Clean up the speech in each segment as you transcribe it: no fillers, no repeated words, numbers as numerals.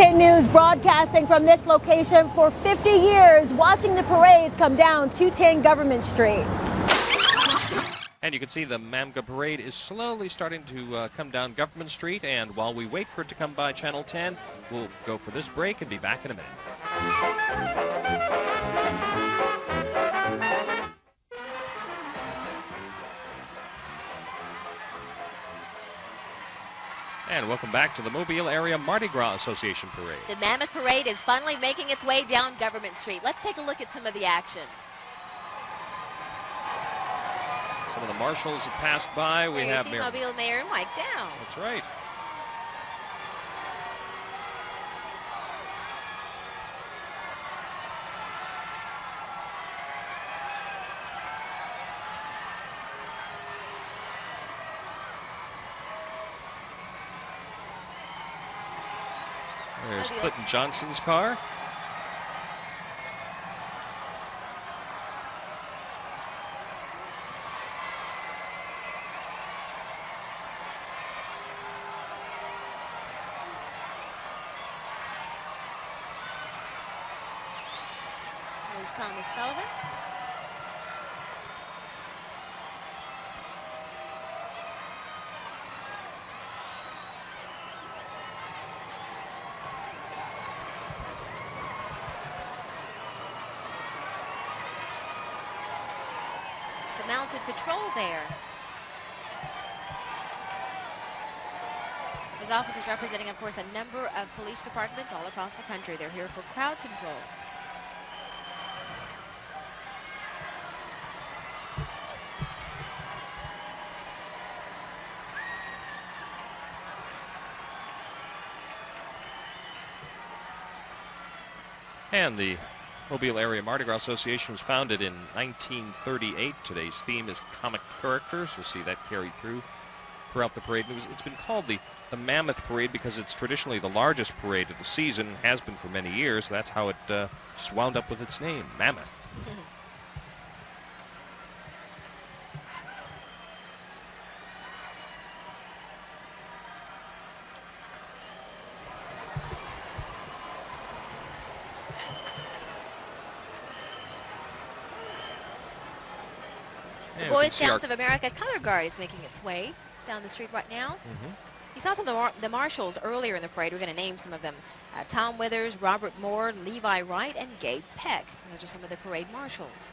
10 News broadcasting from this location for 50 years, watching the parades come down 210 Government Street. And you can see the Mamga parade is slowly starting to come down Government Street, and while we wait for it to come by Channel 10, we'll go for this break and be back in a minute. And welcome back to the Mobile Area Mardi Gras Association Parade. The Mammoth Parade is finally making its way down Government Street. Let's take a look at some of the action. Some of the marshals have passed by. We have Mobile Mayor Mike Down. That's right. There's Clinton Johnson's car. There's Thomas Sullivan. It's a mounted patrol there. There's officers representing, of course, a number of police departments all across the country. They're here for crowd control. And the Mobile Area Mardi Gras Association was founded in 1938. Today's theme is comic characters. You'll see that carried throughout the parade. It's been called the Mammoth Parade because it's traditionally the largest parade of the season, has been for many years. That's how it just wound up with its name, Mammoth. The Boy Scouts of America Color Guard is making its way down the street right now. You saw some of the marshals earlier in the parade. We're going to name some of them. Tom Withers, Robert Moore, Levi Wright, and Gabe Peck. Those are some of the parade marshals.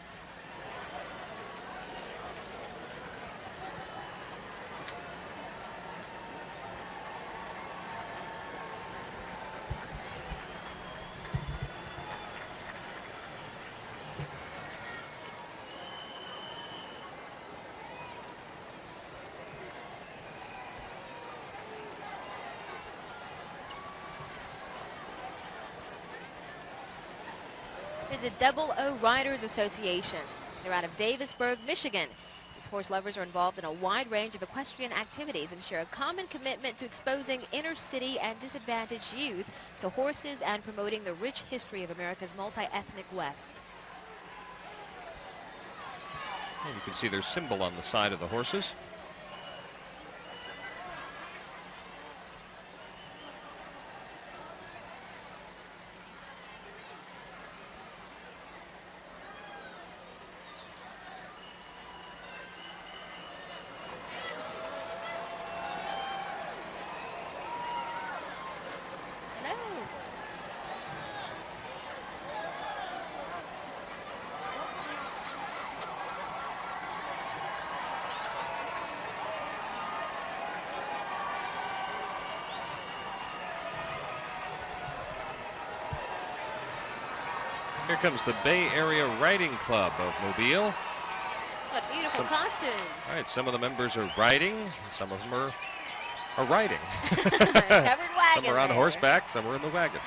There's a Double O Riders Association. They're out of Davisburg, Michigan. These horse lovers are involved in a wide range of equestrian activities and share a common commitment to exposing inner city and disadvantaged youth to horses and promoting the rich history of America's multi-ethnic West. And you can see their symbol on the side of the horses. Here comes the Bay Area Riding Club of Mobile. What beautiful costumes. All right, some of the members are riding, and some of them are riding. Covered wagon. Some are on horseback, some are in the wagon.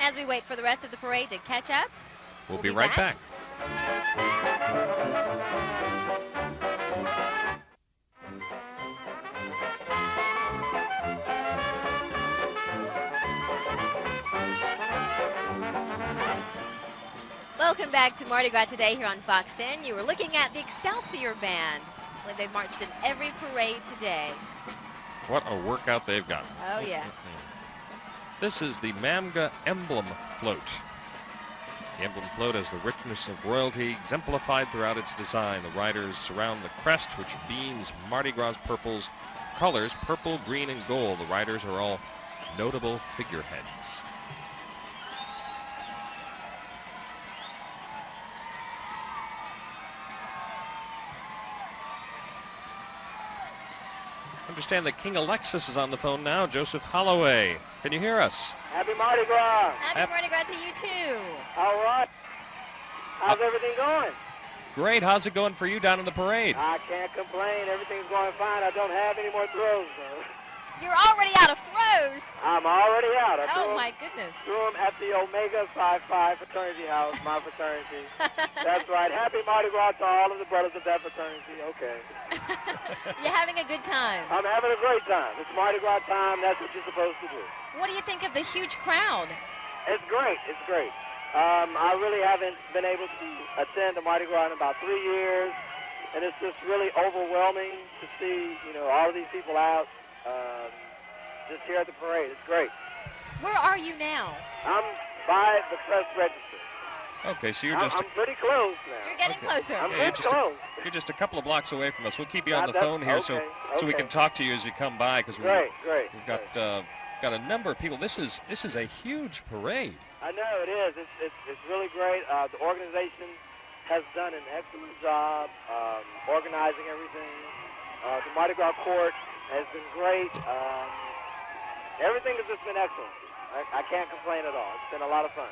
As we wait for the rest of the parade to catch up, We'll be right back. Welcome back to Mardi Gras Today here on Fox 10. You were looking at the Excelsior Band. I believe they've marched in every parade today. What a workout they've got. Oh, yeah. This is the Mamga emblem float. The emblem float has the richness of royalty exemplified throughout its design. The riders surround the crest, which beams Mardi Gras purple's colors, purple, green, and gold. The riders are all notable figureheads. I understand that King Alexis is on the phone now. Joseph Holloway, can you hear us? Happy Mardi Gras. Happy Mardi Gras to you, too. All right. How's everything going? Great. How's it going for you down in the parade? I can't complain. Everything's going fine. I don't have any more throws, though. You're already out of throws. I'm already out. Oh, my goodness. Threw them at the Omega Psi Phi fraternity house, my fraternity. That's right. Happy Mardi Gras to all of the brothers of that fraternity. Okay. You're having a good time. I'm having a great time. It's Mardi Gras time. That's what you're supposed to do. What do you think of the huge crowd? It's great. It's great. I really haven't been able to attend a Mardi Gras in about 3 years, and it's just really overwhelming to see, all of these people out just here at the parade. It's great. Where are you now? I'm by the press register. Okay, so you're just... I'm pretty close now. You're getting closer. I'm Yeah, pretty close. You're just a couple of blocks away from us. We'll keep you on the That's- phone here so we okay. can talk to you as you come by, because Great. we've got a number of people. This is a huge parade. I know it is. It's really great. The organization has done an excellent job organizing everything. The Mardi Gras court has been great. Everything has just been excellent. I can't complain at all. It's been a lot of fun.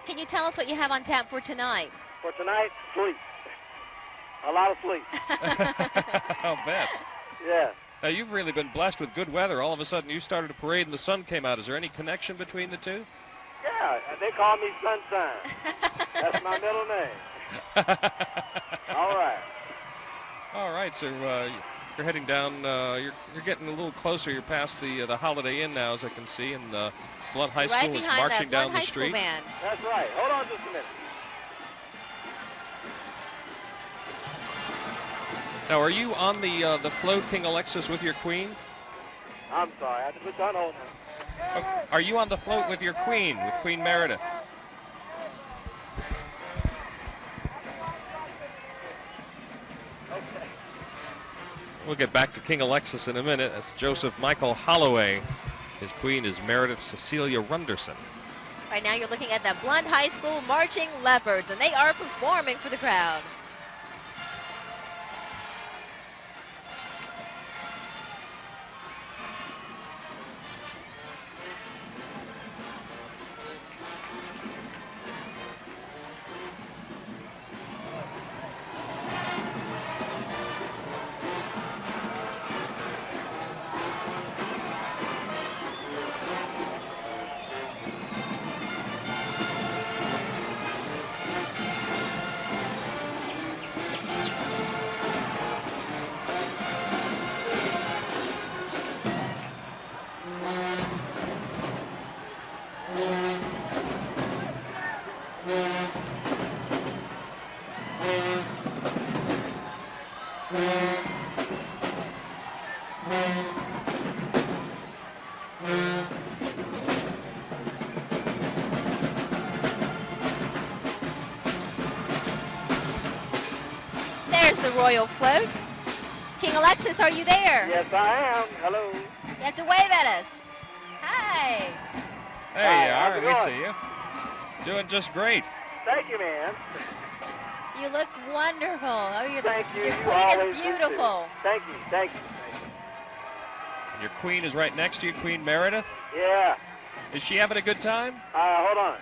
Can you tell us what you have on tap for tonight? For tonight, sleep. A lot of sleep. I'll bet. Yeah. Now, you've really been blessed with good weather. All of a sudden, you started a parade and the sun came out. Is there any connection between the two? Yeah, they call me Sunshine. That's my middle name. All right. All right, so you're heading down. You're getting a little closer. You're past the Holiday Inn now, as I can see, and Blunt High School Right is behind marching that down Blunt the High School street. band. That's right. Hold on just a minute. Now, are you on the float, King Alexis, with your queen? I'm sorry. I had to put you on hold now. Are you on the float with your queen, with Queen Meredith? Okay. We'll get back to King Alexis in a minute. That's Joseph Michael Holloway. His queen is Meredith Cecilia Runderson. Right now you're looking at the Blunt High School Marching Leopards, and they are performing for the crowd. There's the royal float. King Alexis, are you there? Yes, I am. Hello. You have to wave at us. Hi. There Hi, you how's are. it We going? see you. Doing just great. Thank you, man. You look wonderful. Oh, your Thank you. Your You queen always is do, too. beautiful. Thank you. Thank you. And your queen is right next to you, Queen Meredith. Yeah. Is she having a good time? Hold on.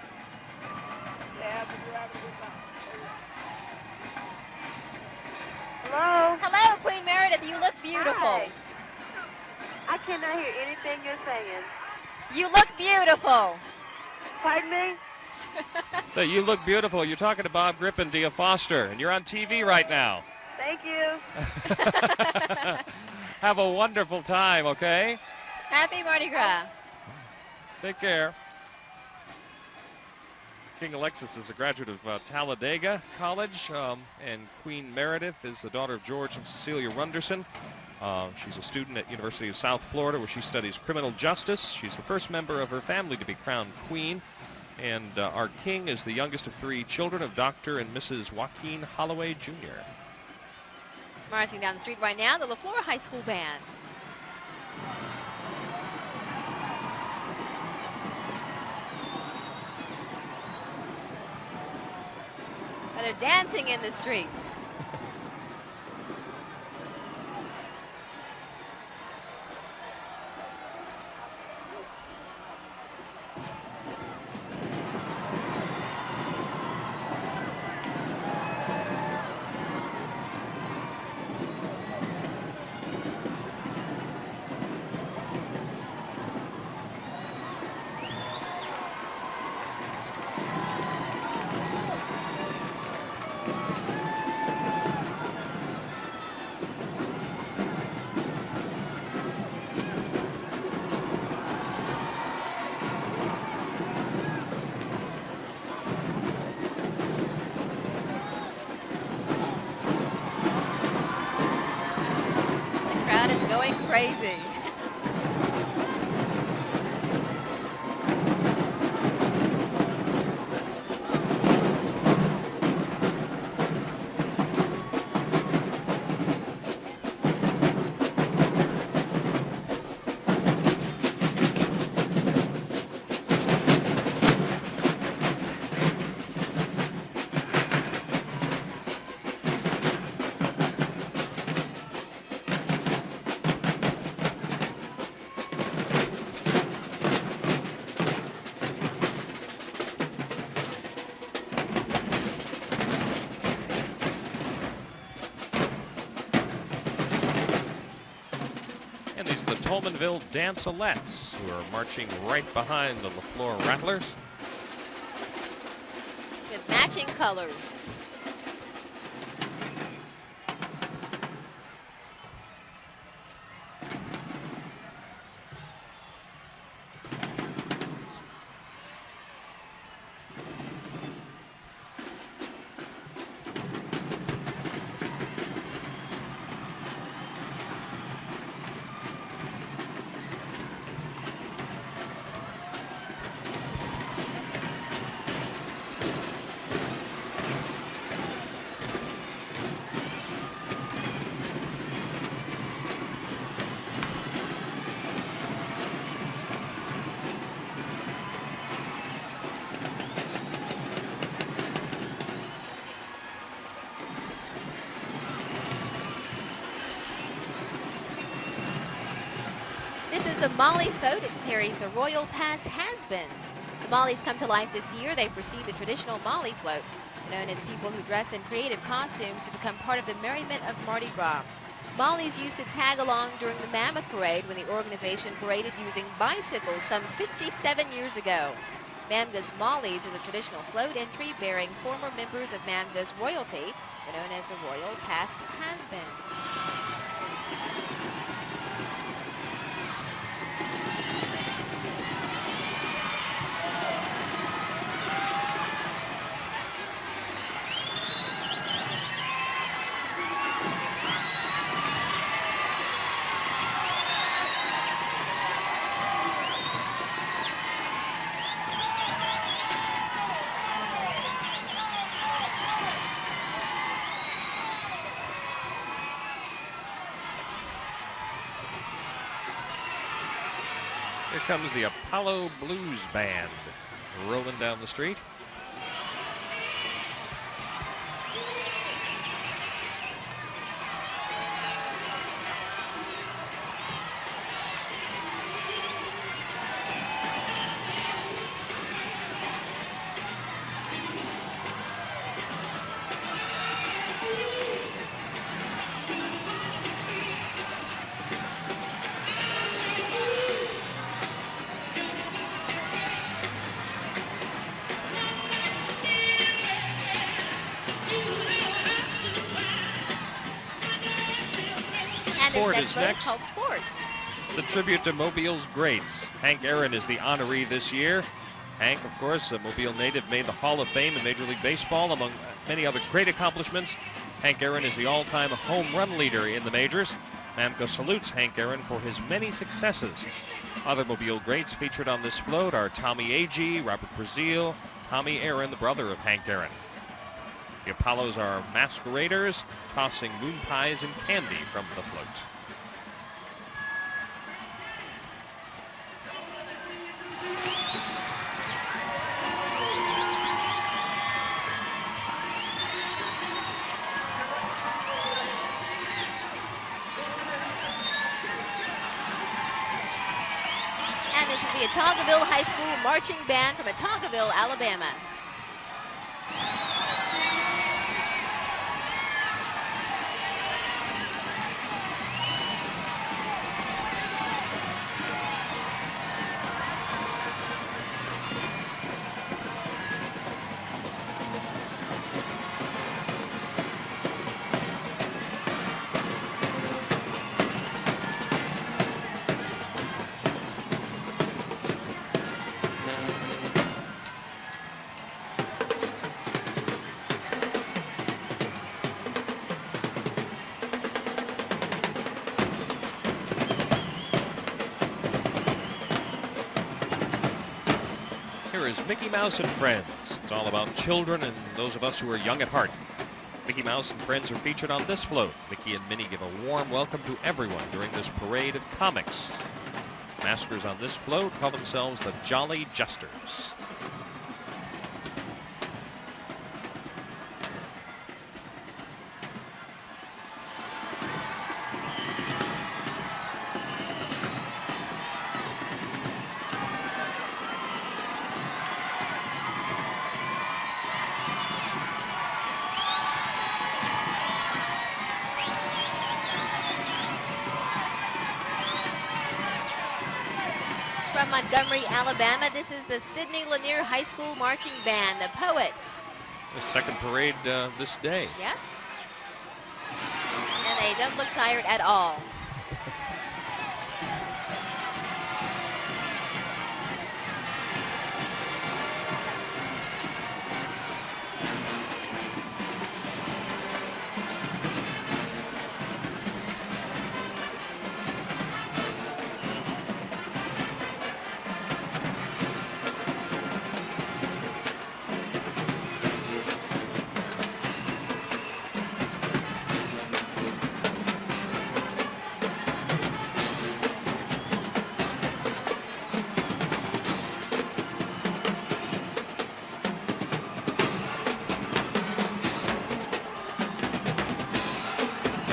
Hello? Hello, Queen Meredith. You look beautiful. Hi. I cannot hear anything you're saying. You look beautiful. Pardon me? So you look beautiful. You're talking to Bob Grip and Dia Foster, and you're on TV right now. Thank you. Have a wonderful time, okay? Happy Mardi Gras. Take care. King Alexis is a graduate of Talladega College, and Queen Meredith is the daughter of George and Cecilia Runderson. She's a student at University of South Florida, where she studies criminal justice. She's the first member of her family to be crowned queen. And our king is the youngest of 3 children of Dr. and Mrs. Joaquin Holloway, Jr. Marching down the street right now, the LaFleur High School Band. And they're dancing in the street. Going crazy. And these are the Tolmanville Dancealettes, who are marching right behind the LaFleur Rattlers. With matching colors. This is the Molly float. It carries the royal past has-beens. The Mollies come to life this year. They precede the traditional Molly float, known as people who dress in creative costumes to become part of the merriment of Mardi Gras. Mollies used to tag along during the Mammoth Parade when the organization paraded using bicycles some 57 years ago. Mamga's Mollies is a traditional float entry bearing former members of Mamga's royalty, known as the royal past has-beens. Here comes the Apollo Blues Band rolling down the street. And Sport this is next vote is next. called Sport. It's a tribute to Mobile's greats. Hank Aaron is the honoree this year. Hank, of course, a Mobile native, made the Hall of Fame in Major League Baseball, among many other great accomplishments. Hank Aaron is the all-time home run leader in the majors. Mamga salutes Hank Aaron for his many successes. Other Mobile greats featured on this float are Tommy Agee, Robert Brazil, Tommy Aaron, the brother of Hank Aaron. The Apollos are masqueraders, tossing moon pies and candy from the float. And this is the Otagoville High School Marching Band from Otagoville, Alabama. Here is Mickey Mouse and Friends. It's all about children and those of us who are young at heart. Mickey Mouse and Friends are featured on this float. Mickey and Minnie give a warm welcome to everyone during this parade of comics. Maskers on this float call themselves the Jolly Jesters. From Montgomery, Alabama, this is the Sidney Lanier High School Marching Band, the Poets. The second parade this day. Yeah. And they don't look tired at all.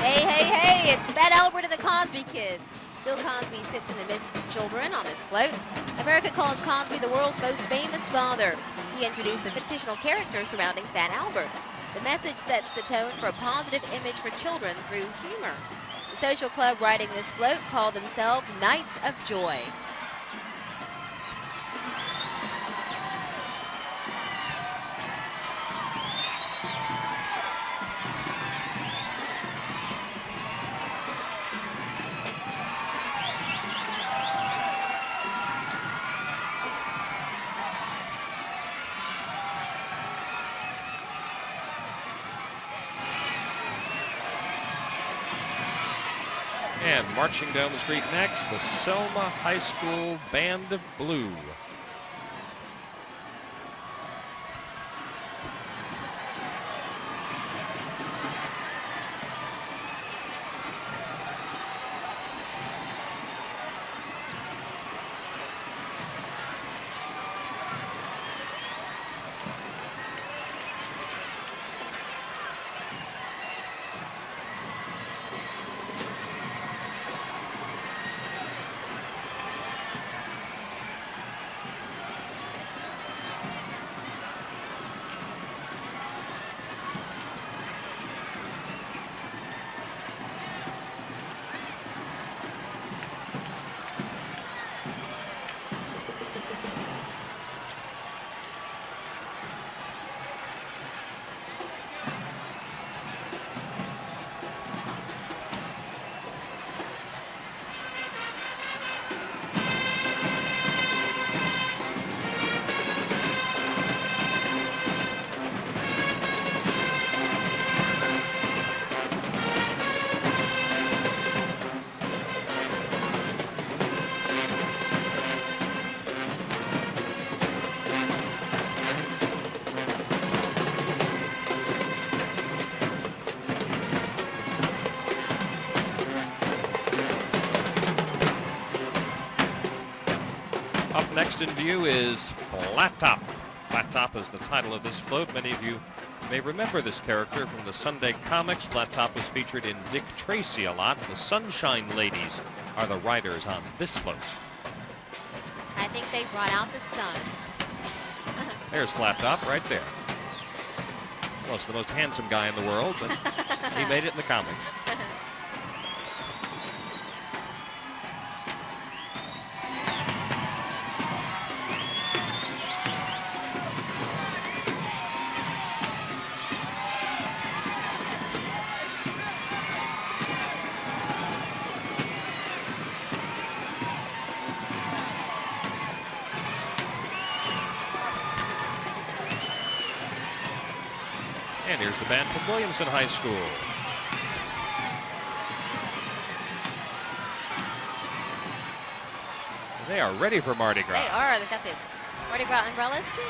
Hey, hey, hey, it's Fat Albert and the Cosby Kids. Bill Cosby sits in the midst of children on this float. America calls Cosby the world's most famous father. He introduced the fictional character surrounding Fat Albert. The message sets the tone for a positive image for children through humor. The social club riding this float called themselves Knights of Joy. And marching down the street next, the Selma High School Band of Blue. Next in view is Flat Top. Flat Top is the title of this float. Many of you may remember this character from the Sunday comics. Flat Top was featured in Dick Tracy a lot. The Sunshine Ladies are the riders on this float. I think they brought out the sun. There's Flat Top right there. Well, it's the most handsome guy in the world, and he made it in the comics. And here's the band from Williamson High School. They are ready for Mardi Gras. They are. They've got the Mardi Gras umbrellas, too.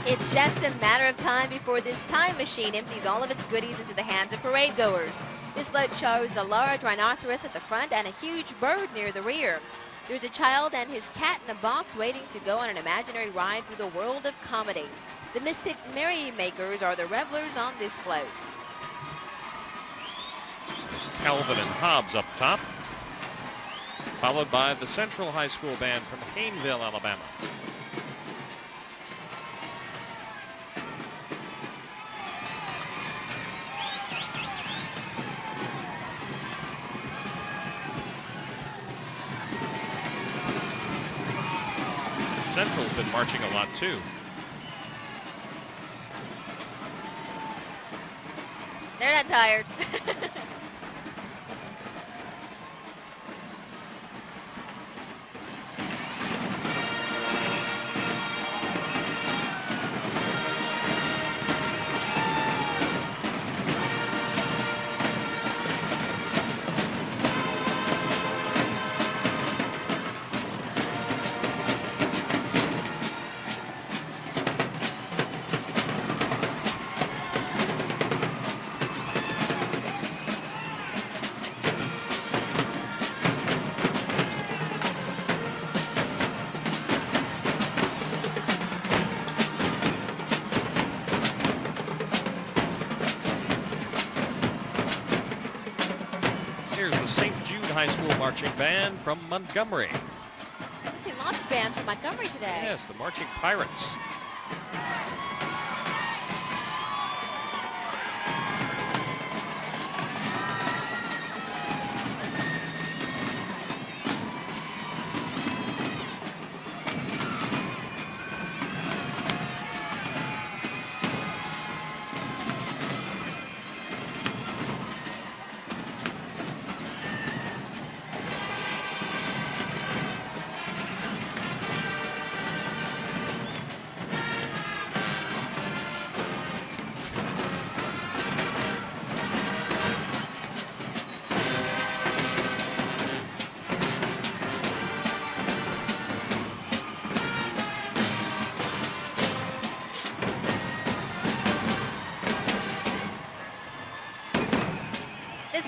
It's just a matter of time before this time machine empties all of its goodies into the hands of parade goers. This float shows a large rhinoceros at the front and a huge bird near the rear. There's a child and his cat in a box waiting to go on an imaginary ride through the world of comedy. The Mystic Merrymakers are the revelers on this float. There's Calvin and Hobbs up top, followed by the Central High School band from Hayneville, Alabama. Central's been marching a lot too. They're not tired. Here's the St. Jude High School marching band from Montgomery. I see lots of bands from Montgomery today. Yes, the Marching Pirates.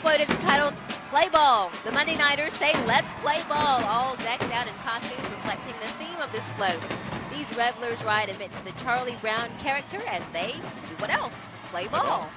float is entitled Play Ball. The Monday Nighters say, let's play ball, all decked out in costumes reflecting the theme of this float. These revelers ride amidst the Charlie Brown character as they do what else? Play ball.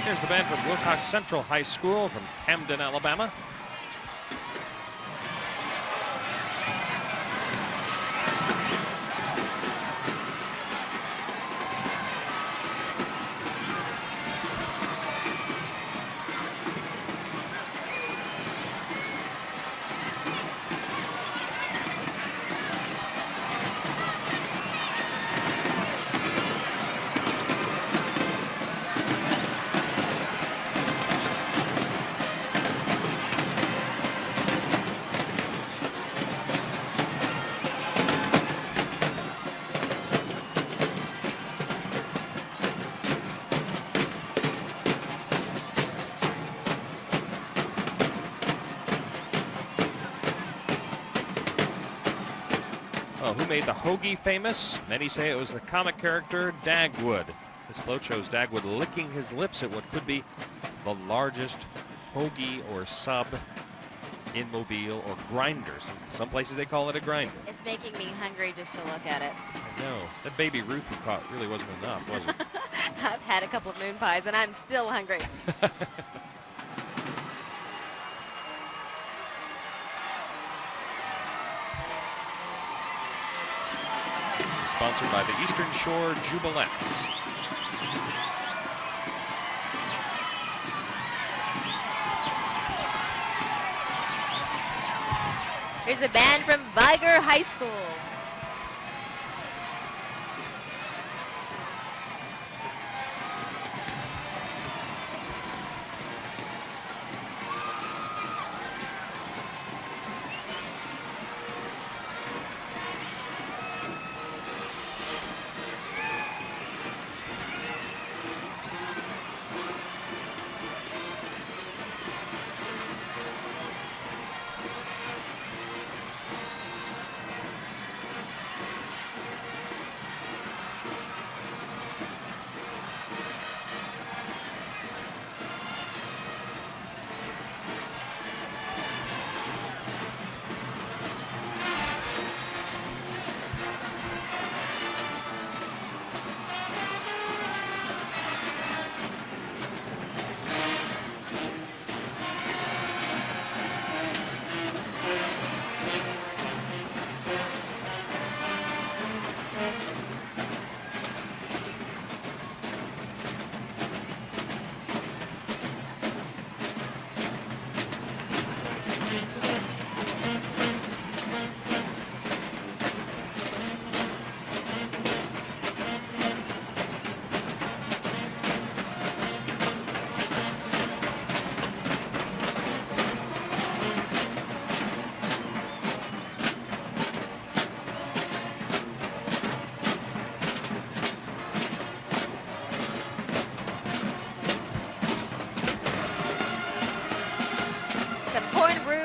Here's the band from Wilcox Central High School from Camden, Alabama. Well, who made the hoagie famous? Many say it was the comic character Dagwood. This float shows Dagwood licking his lips at what could be the largest hoagie or sub in Mobile, or grinders. In some places they call it a grinder. It's making me hungry just to look at it. I know. That baby Ruth we caught really wasn't enough, was it? I've had a couple of moon pies and I'm still hungry. Sponsored by the Eastern Shore Jubilettes. Here's a band from Viger High School.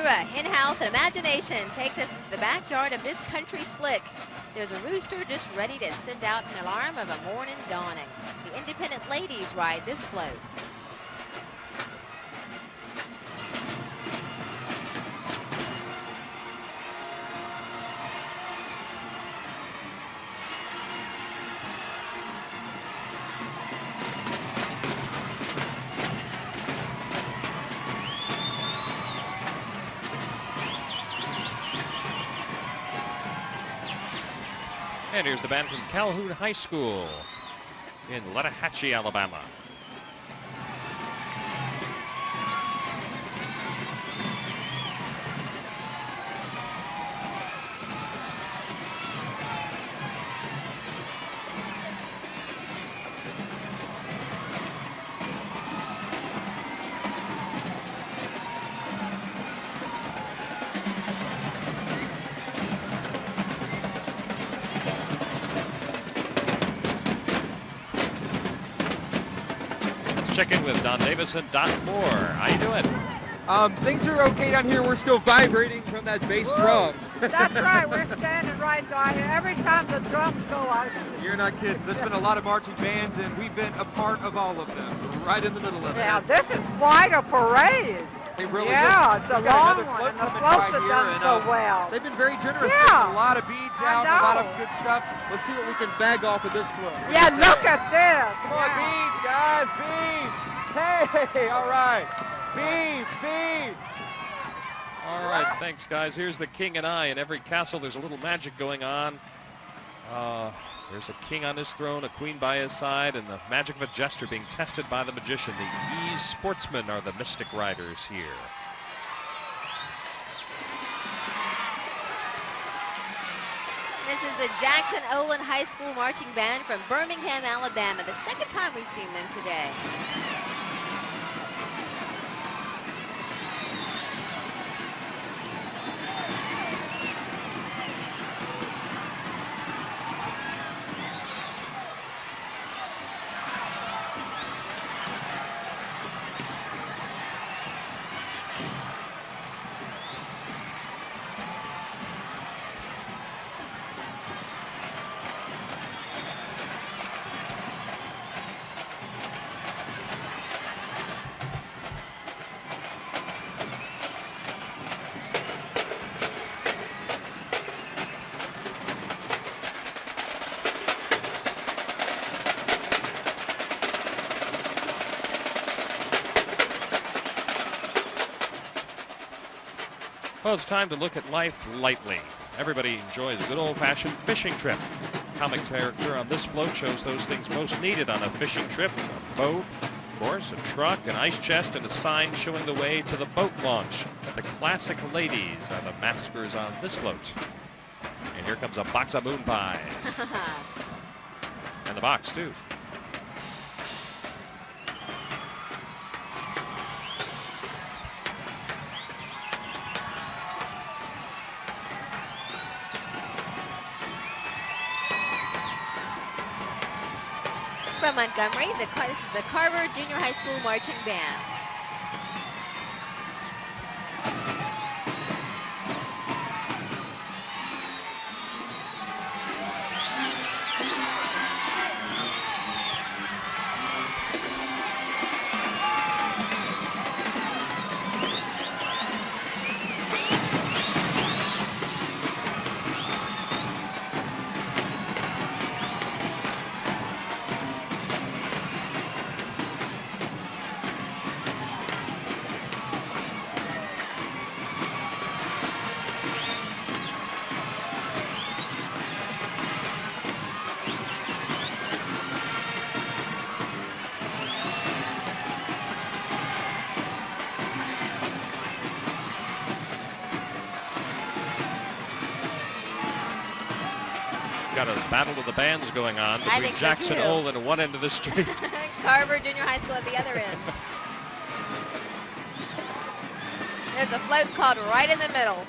A hen house and imagination takes us into the backyard of this country slick. There's a rooster just ready to send out an alarm of a morning dawning. The independent ladies ride this float. And here's the band from Calhoun High School in Lettahatchee, Alabama. check in with Don Davis and Don Moore. How you doing? Things are okay down here. We're still vibrating from that bass drum. That's right. We're standing right by here. Every time the drums go out. You're not kidding. There's been a lot of marching bands, and we've been a part of all of them. Right in the middle of it. Yeah, this is quite a parade. It really Yeah, is. it's a We've got long another one, float and the coming floats by have here, done and, so well. They've been very generous. Yeah. Getting a lot of beads I out, a lot of know. good stuff. Let's see what we can bag off of this float. What do Yeah, you look say? at this. Come on, Yeah. beads, guys, beads. Hey, all right. Beads. All right, thanks, guys. Here's the king and I. In every castle, there's a little magic going on. There's a king on his throne, a queen by his side, and the magic of a jester being tested by the magician. The Ease sportsmen are the mystic riders here. This is the Jackson Olin High School Marching Band from Birmingham, Alabama. The second time we've seen them today. Well, it's time to look at life lightly. Everybody enjoys a good old-fashioned fishing trip. Comic character on this float shows those things most needed on a fishing trip. A boat, of course, a truck, an ice chest, and a sign showing the way to the boat launch. The classic ladies are the maskers on this float. And here comes a box of moon pies. And the box, too. From Montgomery, this is the Carver Junior High School Marching Band. Got a battle of the bands going on I between think so, Jackson too. Olin at one end of the street. Carver Junior High School at the other end. There's a float caught right in the middle.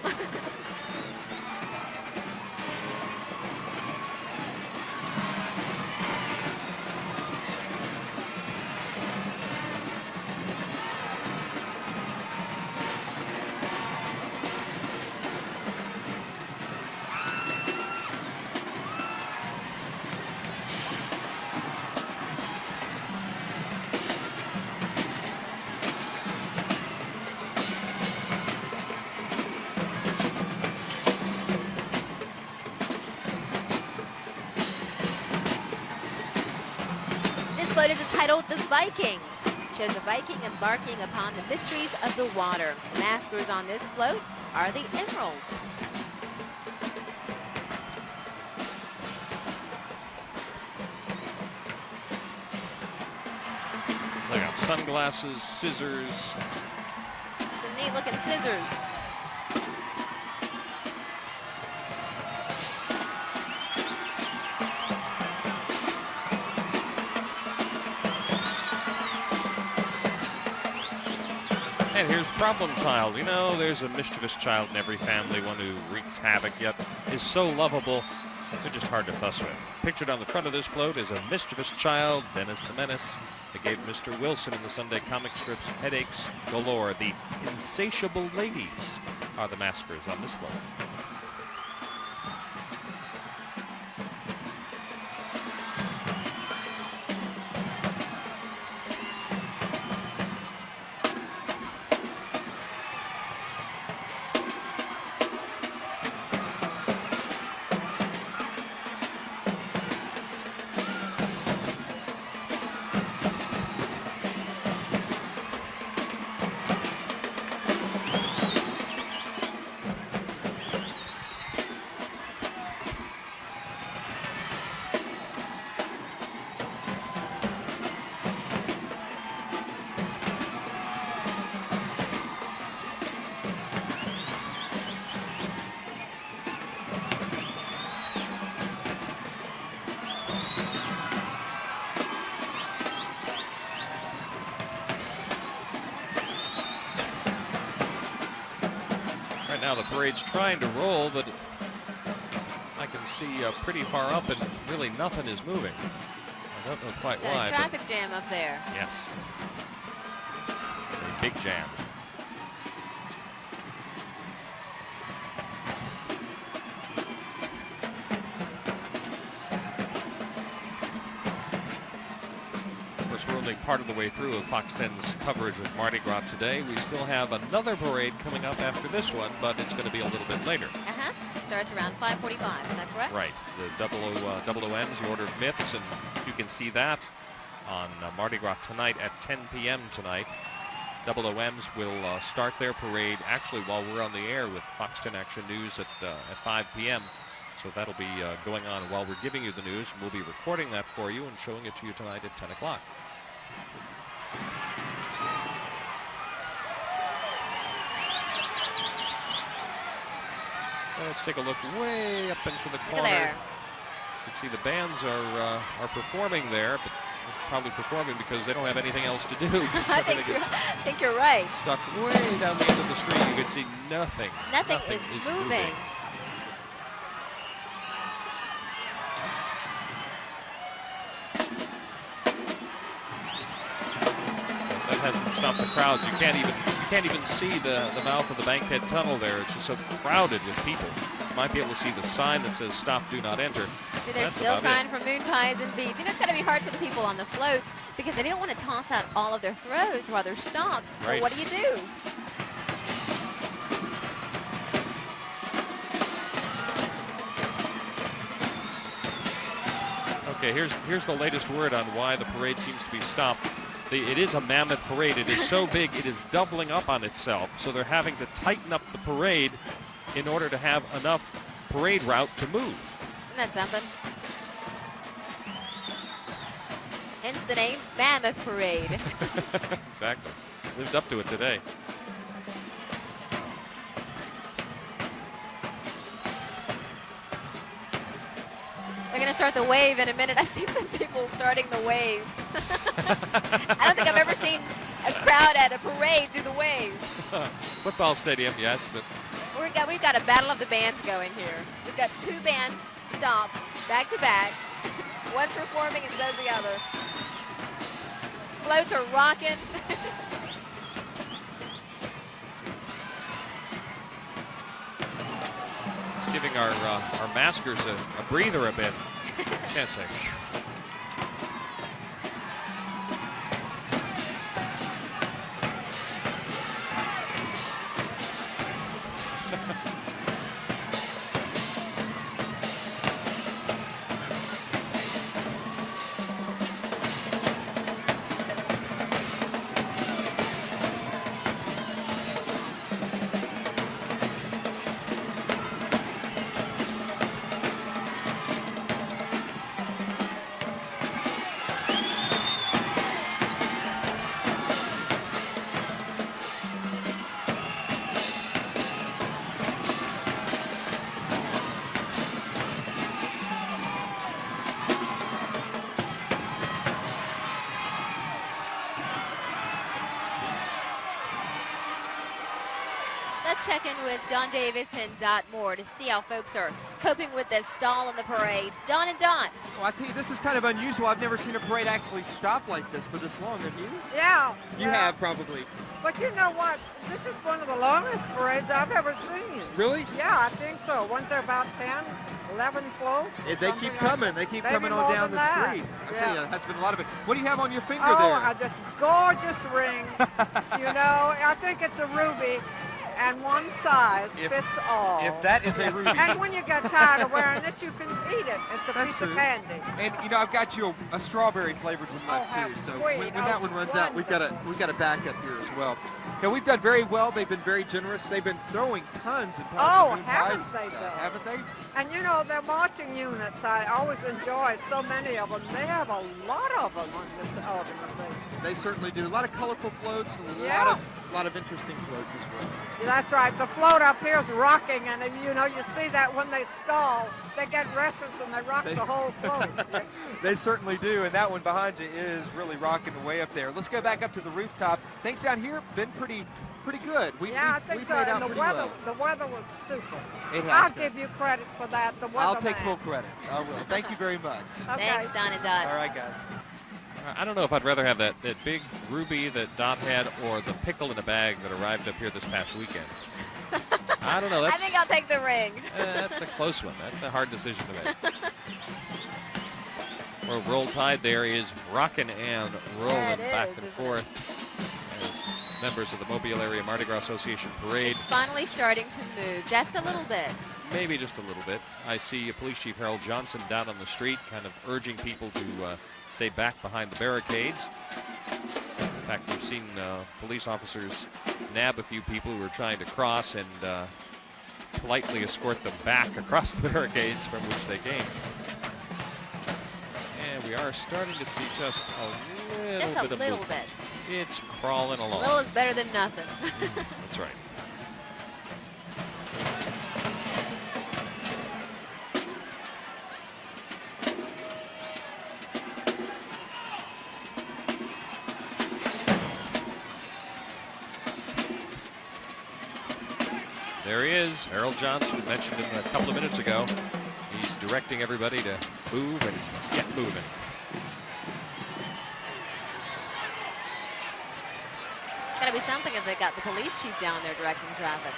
This float is entitled The Viking. It shows a Viking embarking upon the mysteries of the water. The maskers on this float are the Emeralds. They got sunglasses, scissors. Some neat looking scissors. And here's Problem Child. You know, there's a mischievous child in every family, one who wreaks havoc, yet is so lovable. They're just hard to fuss with. Pictured on the front of this float is a mischievous child, Dennis the Menace. They gave Mr. Wilson in the Sunday comic strips headaches galore. The insatiable ladies are the maskers on this float. Right now the parade's trying to roll, but I can see pretty far up and really nothing is moving. I don't know quite Got why. a traffic jam up there. Yes. A big jam. Of course, we're only part of the way through of Fox 10's coverage of Mardi Gras today. We still have another parade coming up after this one, but it's going to be a little bit later. Starts around 5:45, is that correct? Right. The double OMs, the Order of Myths, and you can see that on Mardi Gras tonight at 10 p.m. tonight. Double OMs will start their parade actually while we're on the air with Fox 10 Action News at 5 p.m. So that'll be going on while we're giving you the news, and we'll be recording that for you and showing it to you tonight at 10 o'clock. Let's take a look way up into the corner. Look there. You can see the bands are performing there, but they're probably performing because they don't have anything else to do. I think you're right. Stuck way down the end of the street. You can see nothing. Nothing is moving. That hasn't stopped the crowds. You can't even see the mouth of the Bankhead Tunnel there. It's just so crowded with people. You might be able to see the sign that says "Stop, Do Not Enter." See, they're still crying for moon pies and beads. You know, it's got to be hard for the people on the floats because they don't want to toss out all of their throws while they're stopped. So Right. what do you do? Okay, here's the latest word on why the parade seems to be stopped. It is a mammoth parade. It is so big, it is doubling up on itself. So they're having to tighten up the parade in order to have enough parade route to move. Isn't that something? Hence the name Mammoth Parade. Exactly. Lived up to it today. They're going to start the wave in a minute. I've seen some people starting the wave. I don't think I've ever seen a crowd at a parade do the wave. Football stadium, yes, but We've got a battle of the bands going here. We've got two bands stopped back to back. One's performing and so's the other. Floats are rocking. it's giving our maskers a breather a bit. Can't say. check in with Don Davis and Dot Moore to see how folks are coping with this stall in the parade. Don and Don. Well, I tell you, this is kind of unusual. I've never seen a parade actually stop like this for this long. Have you? Yeah. You well, have, probably. But you know what? This is one of the longest parades I've ever seen. Really? Yeah, I think so. Weren't there about 10, 11 floats? They keep coming. They keep coming on down the street. I tell you, that's been a lot of it. What do you have on your finger there? This gorgeous ring. You know, I think it's a ruby, and one size fits all. If that is a ruby. And when you get tired of wearing it, you can eat it. It's a piece of candy. And you know, I've got you a strawberry flavored one left how too. So sweet. when that one runs out, we've got a backup here as well. Now we've done very well. They've been very generous. They've been throwing tons and tons of new prizes and stuff, haven't they? And you know, their marching units, I always enjoy so many of them. They have a lot of them on this organization. They certainly do. A lot of colorful floats and a lot of interesting floats as well. That's right. The float up here is rocking, and you know, you see that when they stall, they get restless and they rock the whole float. They certainly do, and that one behind you is really rocking way up there. Let's go back up to the rooftop. Things down here been pretty good. I think so. And the weather was super. I'll give you credit for that. The weather. I'll take full credit. I will. Thank you very much. Okay. Thanks, Don and Dot. All right, guys. I don't know if I'd rather have that big ruby that Dot had or the pickle in a bag that arrived up here this past weekend. I don't know. I think I'll take the ring. That's a close one. That's a hard decision to make. Well, Roll Tide there is rocking and rolling back and forth as members of the Mobile Area Mardi Gras Association Parade. It's finally starting to move just a little bit. Maybe just a little bit. I see Police Chief Harold Johnson down on the street kind of urging people to stay back behind the barricades. In fact, we've seen police officers nab a few people who were trying to cross and politely escort them back across the barricades from which they came. And we are starting to see just a little bit. It's crawling along. A little is better than nothing. That's right. There he is, Harold Johnson, mentioned him a couple of minutes ago. He's directing everybody to move and get moving. It's gotta be something if they got the police chief down there directing traffic.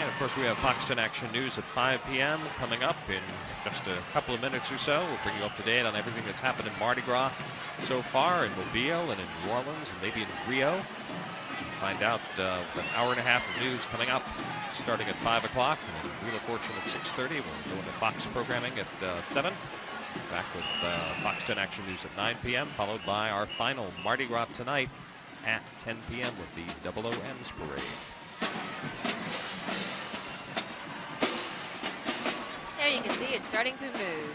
Of course, we have Foxton Action News at 5 p.m. coming up in just a couple of minutes or so. We'll bring you up to date on everything that's happened in Mardi Gras so far, in Mobile and in New Orleans and maybe in Rio. We'll find out with an hour and a half of news coming up starting at 5 o'clock. And Wheel of Fortune at 6:30. We'll go into Fox programming at 7. Back with Foxton Action News at 9 p.m., followed by our final Mardi Gras tonight at 10 p.m. with the Double OM's parade. There you can see it's starting to move.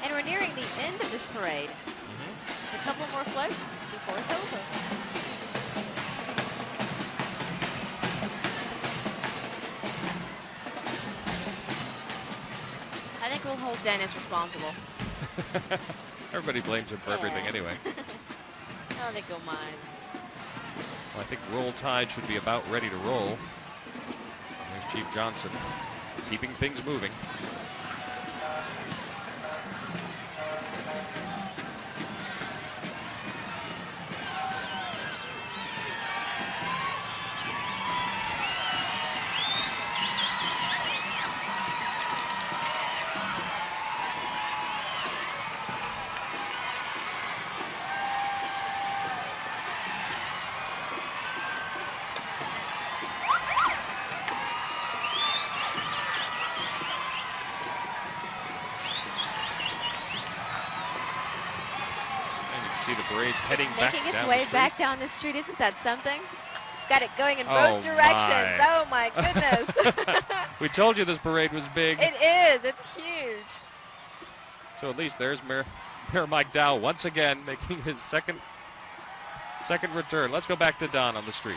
And we're nearing the end of this parade. Just a couple more floats before it's over. I think we'll hold Dennis responsible. Everybody blames him for everything anyway. I don't think he'll mind. Well, I think Roll Tide should be about ready to roll. There's Chief Johnson, keeping things moving. See the parade's heading back making its down way the street. back down the street. Isn't that something? Got it going in Oh, both directions. my. Oh my goodness. We told you this parade was big. It is. It's huge. So at least there's Mayor Mike Dow once again making his second return. Let's go back to Don on the street.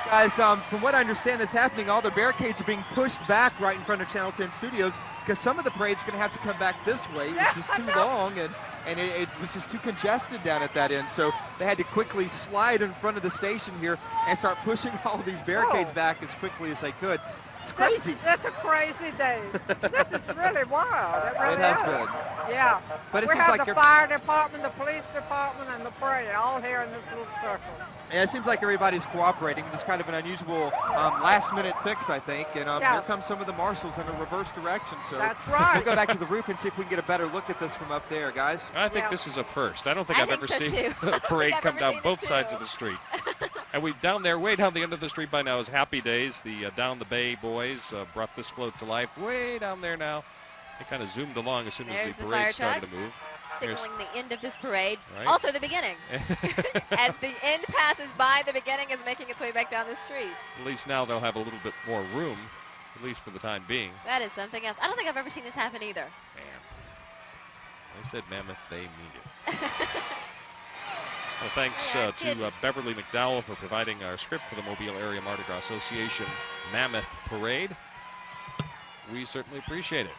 Guys, from what I understand is happening, all the barricades are being pushed back right in front of Channel 10 Studios because some of the parade's going to have to come back this way. It was just too long and it was just too congested down at that end. So they had to quickly slide in front of the station here and start pushing all these barricades back as quickly as they could. It's crazy. That's a crazy day. This is really wild. It really has is. been. Yeah. But it we seems have like the fire department, the police department, and the parade all here in this little circle. Yeah, it seems like everybody's cooperating. Just kind of an unusual last-minute fix, I think. And here come some of the marshals in a reverse direction. So that's right. We'll go back to the roof and see if we can get a better look at this from up there, guys. I think this is a first. I don't think I've ever so seen too. a parade I've come ever down seen both it sides too. of the street. And we down there, way down the end of the street by now is Happy Days. The Down the Bay boys brought this float to life way down there now. They kind of zoomed along as soon as There's the the parade fire started truck. to move. Signaling the end of this parade. Right. Also the beginning. As the end passes by, the beginning is making its way back down the street. At least now they'll have a little bit more room, at least for the time being. That is something else. I don't think I've ever seen this happen either. Man. They said Mammoth, they mean it. Well, thanks to Beverly McDowell for providing our script for the Mobile Area Mardi Gras Association Mammoth Parade. We certainly appreciate it.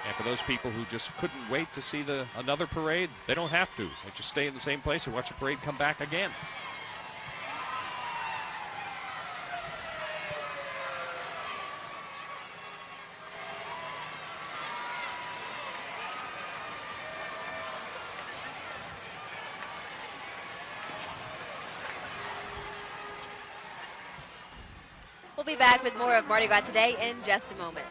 And for those people who just couldn't wait to see another parade, they don't have to. They just stay in the same place and watch the parade come back again. We'll be back with more of Mardi Gras Today in just a moment.